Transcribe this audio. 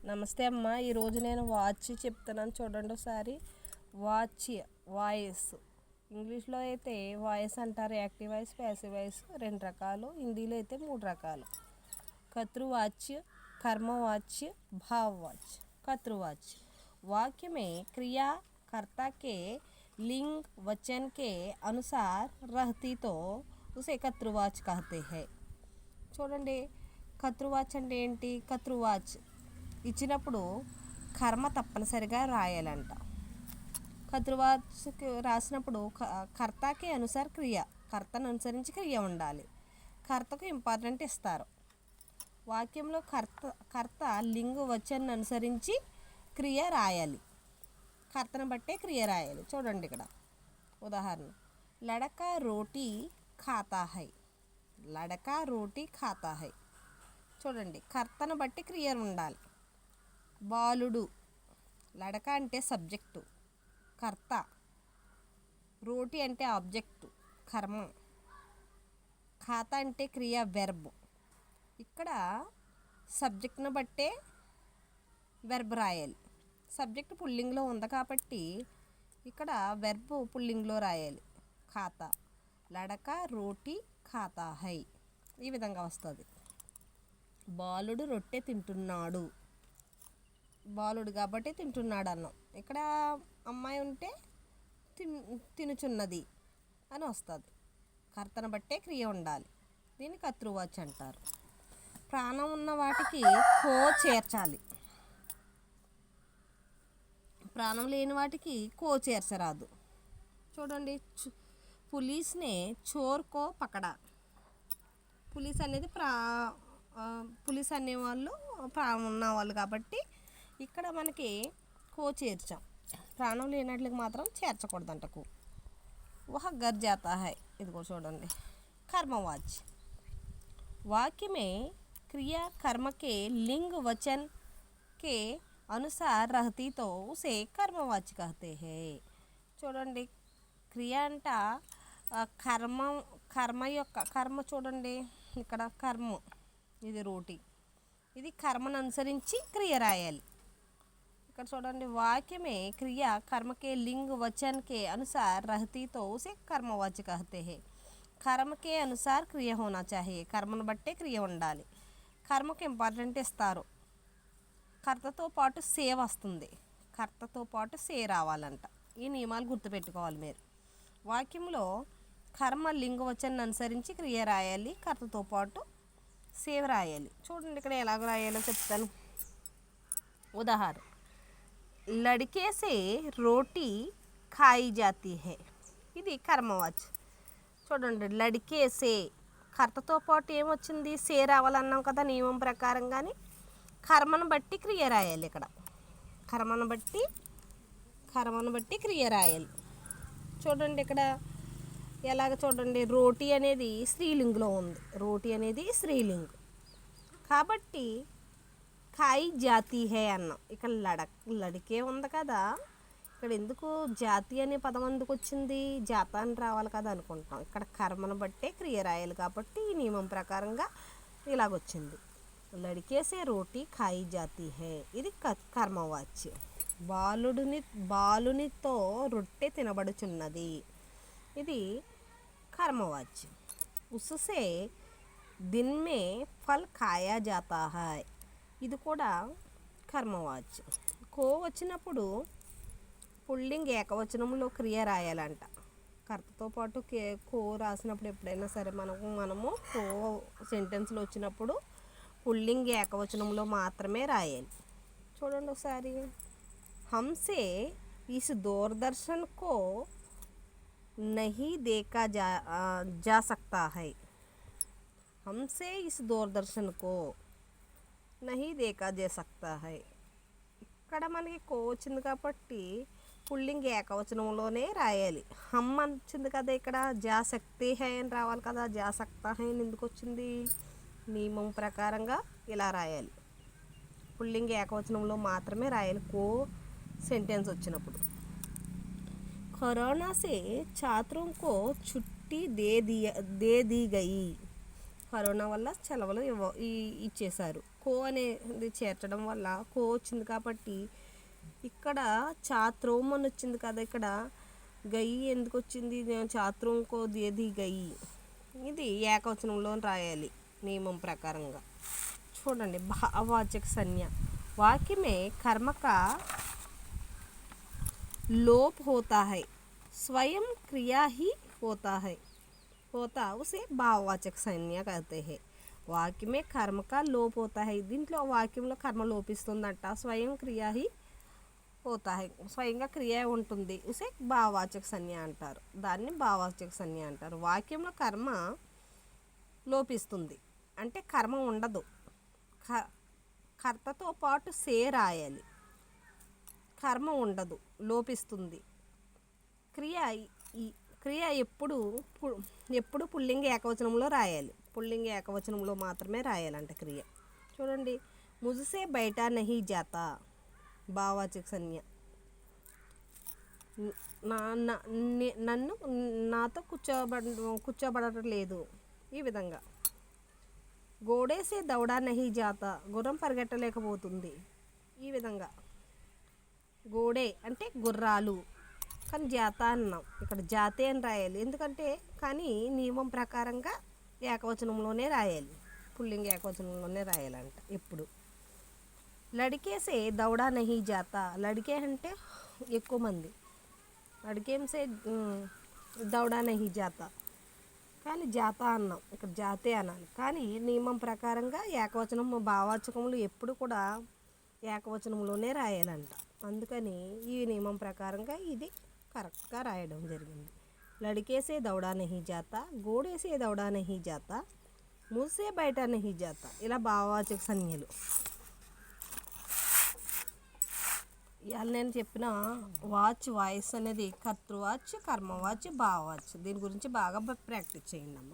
నమస్తే అమ్మ. ఈరోజు నేను వాచ్ చెప్తున్నాను చూడండి ఒకసారి. వాచ్ వాయిస్ ఇంగ్లీష్లో అయితే వాయిస్ అంటారు. యాక్టివ్ వాయిస్, ప్యాసివ్ వాయిస్ రెండు రకాలు. హిందీలో అయితే 3 రకాలు. కర్తృవాచ్य, कर्मवाच्य, भाववाच्य। कर्तृवाच्य वाक्य में क्रिया कर्ता के लिंग वचन के अनुसार रहती तो उसे कर्तृवाच्य कहते हैं। చూడండి, కర్తృవాచ్య అంటే ఏంటి? కర్తృవాచ్య ఇచ్చినప్పుడు కర్మ తప్పనిసరిగా రాయాలంట. కర్తృవాచ్యకి రాసినప్పుడు కర్తకి అనుసార క్రియ, కర్తను అనుసరించి క్రియ ఉండాలి. కర్తకు ఇంపార్టెంట్ ఇస్తారు. వాక్యంలో కర్త లింగు వచన్ అనుసరించి క్రియ రాయాలి. కర్తను బట్టే క్రియ రాయాలి. చూడండి ఇక్కడ ఉదాహరణ, లడకా రోటీ ఖాతా హై. లడకా రోటీ ఖాతా హై. చూడండి, కర్తను బట్టి క్రియ ఉండాలి. బాలుడు, లడక అంటే సబ్జెక్టు, కర్త. రోటీ అంటే ఆబ్జెక్టు, కర్మ. ఖాతా అంటే క్రియ, వెర్బ్. ఇక్కడ సబ్జెక్ట్ను బట్టే వెర్బ్ రాయాలి. సబ్జెక్ట్ పుల్లింగ్లో ఉంది కాబట్టి ఇక్కడ వెర్బ్ పుల్లింగ్లో రాయాలి. ఖాతా, లడక రోటీ ఖాతా హై, ఈ విధంగా వస్తుంది. బాలుడు రొట్టె తింటున్నాడు. బాలుడు కాబట్టి తింటున్నాడు అన్నాం. ఇక్కడ అమ్మాయి ఉంటే తినుచున్నది అని వస్తుంది. కర్తను బట్టే క్రియ ఉండాలి. దీన్ని కర్తృవాచ్య అంటారు. ప్రాణం ఉన్న వాటికి కో చేర్చాలి. ప్రాణం లేని వాటికి కో చేర్చరాదు. చూడండి, పులీస్నే చోర్కో పకడా. పులీస్ అనేది పులీస్ అనేవాళ్ళు ప్రాణం ఉన్నవాళ్ళు కాబట్టి ఇక్కడ మనకి కో చేర్చాం. ప్రాణం లేనట్లకి మాత్రం చేర్చకూడదంట కో. వహ గర్ జాతా హై. ఇదిగో చూడండి, कर्मवाच्य वाक्य में क्रिया कर्म के लिंग वचन के अनुसार रहती तो उसे कर्मवाच्य कहते हैं। చూడండి, క్రియ అంట కర్మ యొక్క కర్మ. చూడండి ఇక్కడ కర్మ, ఇది రోటీ, ఇది కర్మను అనుసరించి క్రియ రాయాలి. ఇక్కడ చూడండి, वाक्य में क्रिया कर्म के लिंग वचन के अनुसार रहती तो उसे कर्मवाच्य कहते हैं। కర్మకే అనుసార క్రియ హోనా చాహియే. కర్మను బట్టే క్రియ ఉండాలి. కర్మకు ఇంపార్టెంట్ ఇస్తారు. కర్తతో పాటు సే వస్తుంది. కర్తతో పాటు సే రావాలంట. ఈ నియమాలు గుర్తుపెట్టుకోవాలి మీరు. వాక్యంలో కర్మ లింగవచనాన్ని అనుసరించి క్రియ రాయాలి. కర్తతో పాటు సేవ్ రాయాలి. చూడండి ఇక్కడ ఎలాగ రాయాలో చెప్తాను. ఉదాహరణ, లడికే సే రోటీ ఖాయి జాతీ హై. ఇది కర్మవాచ్య. చూడండి, లడికేసే కర్తతో పాటు ఏమొచ్చింది? సే రావాలన్నాం కదా నియమం ప్రకారం. కానీ కర్మను బట్టి క్రియ రాయాలి. ఇక్కడ కర్మను బట్టి క్రియ రాయాలి. చూడండి ఇక్కడ ఎలాగ చూడండి, రోటీ అనేది స్త్రీలింగ్లో ఉంది. రోటీ అనేది స్త్రీలింగ్ కాబట్టి ఖాయి జాతీ హే అన్నాం. ఇక్కడ లడికే ఉంది కదా, ఇక్కడ ఎందుకు జాతి అనే పదం ఎందుకు వచ్చింది? జాత అని రావాలి కదా అనుకుంటాం. ఇక్కడ కర్మను బట్టే క్రియ రాయాలి కాబట్టి ఈ నియమం ప్రకారంగా ఇలాగొచ్చింది. లడికేసే రోటీ ఖాయి జాతీ హే, ఇది కర్మవాచ్య. బాలునితో రొట్టె తినబడుచున్నది, ఇది కర్మవాచ్య. ఉస్సే దిన్ మే ఫల్ ఖాయా జాతా హై, ఇది కూడా కర్మవాచ్య. కో వచ్చినప్పుడు పుల్లింగ్ ఏకవచనంలో క్రియ రాయాలంట. కర్తతో పాటు కో రాసినప్పుడు ఎప్పుడైనా సరే మనము కో సెంటెన్స్లో వచ్చినప్పుడు పుల్లింగ్ ఏకవచనంలో మాత్రమే రాయాలి. చూడండి ఒకసారి, హమ్సే ఇస్ దూరదర్శన్ కో నహీ దేకా जा सकता है। हमसे इस दूरदर्शन को नहीं देखा जा सकता है. ఇక్కడ మనకి కో వచ్చింది కాబట్టి పుల్లింగ్ ఏకవచనంలోనే రాయాలి. హమ్ వచ్చింది కదా, ఇక్కడ జా సక్తే హై అని రావాలి కదా. జా సక్తా హై అని ఎందుకు వచ్చింది? నియమం ప్రకారంగా ఇలా రాయాలి. పుల్లింగ్ ఏకవచనంలో మాత్రమే రాయాలి కో సెంటెన్స్ వచ్చినప్పుడు. కరోనా సే ఛాత్రోं को छुट्टी दे दी गई. కరోనా వల్ల సెలవులు ఇచ్చేశారు. కో అనేది చేర్చడం వల్ల కో వచ్చింది కాబట్టి ఇక్కడ చాత్రోమ్ అని వచ్చింది కదా, ఇక్కడ గయి ఎందుకు వచ్చింది? చాత్రోం కో దేది గయి, ఇది ఏకవచనంలో రాయాలి నియమం ప్రకారంగా. చూడండి, భావవాచక సంజ్ఞ वाक्य में कर्म का लोप होता है, स्वयं क्रिया ही होता उसे भाववाचक संज्ञा कहते हैं. వాక్యం में कर्म का लोप होता है, దీంట్లో వాక్యంలో కర్మ లోపిస్తుందంట. స్వయం క్రియా హి హోతా హై, స్వయంగా క్రియ ఉంటుంది. ఉసే భావవాచక సంజ్ఞ అంటారు, దాన్ని భావవాచక సంజ్ఞ అంటారు. వాక్యంలో కర్మ లోపిస్తుంది అంటే కర్మ ఉండదు, కర్తతో పాటు సే రాయాలి. కర్మ ఉండదు, లోపిస్తుంది. క్రియ ఎప్పుడు పుల్లింగ ఏకవచనంలో రాయాలి, పుల్లింగ ఏకవచనంలో మాత్రమే రాయాలంట క్రియ. చూడండి, ముజసే బయట నహీ జాతా, భావవాచక సంజ్ఞ. నన్ను నాతో కూర్చోబడటం లేదు, ఈ విధంగా. గోడేసే దౌడా నహీ జాతా, గుర్రం పరిగెట్టలేకపోతుంది, ఈ విధంగా. గోడే అంటే గుర్రాలు, కానీ జాతా అన్నాం, ఇక్కడ జాతే అని రాయాలి. ఎందుకంటే కానీ నియమం ప్రకారంగా ఏకవచనంలోనే రాయాలి, పుల్లింగ ఏకవచనంలోనే రాయాలంట ఎప్పుడు. లడికేసే దౌడా నహీ జాతా, లడికే అంటే ఎక్కువ మంది, లడికేంసే దౌడా నహీ జాతా, కానీ జాతా అన్నాం, ఇక్కడ జాతే అనాలి. కానీ నియమం ప్రకారంగా ఏకవచనం భావవాచకములు ఎప్పుడు కూడా ఏకవచనంలోనే రాయాలంట. అందుకని ఈ నియమం ప్రకారంగా ఇది కరెక్ట్గా రాయడం జరిగింది. లడికేసే దౌడా నహీ జాతా, గోడేసే దౌడా నహీ జాతా, ముజసే బయట నహీ జాతా, ఇలా భావవాచక సంజ్ఞలు. ఇవాళ నేను చెప్పిన వాయిస్ అనేది కర్తృవాచ్, కర్మవాచ్, భావవాచ్, దీని గురించి బాగా ప్రాక్టీస్ చేయండి అమ్మ.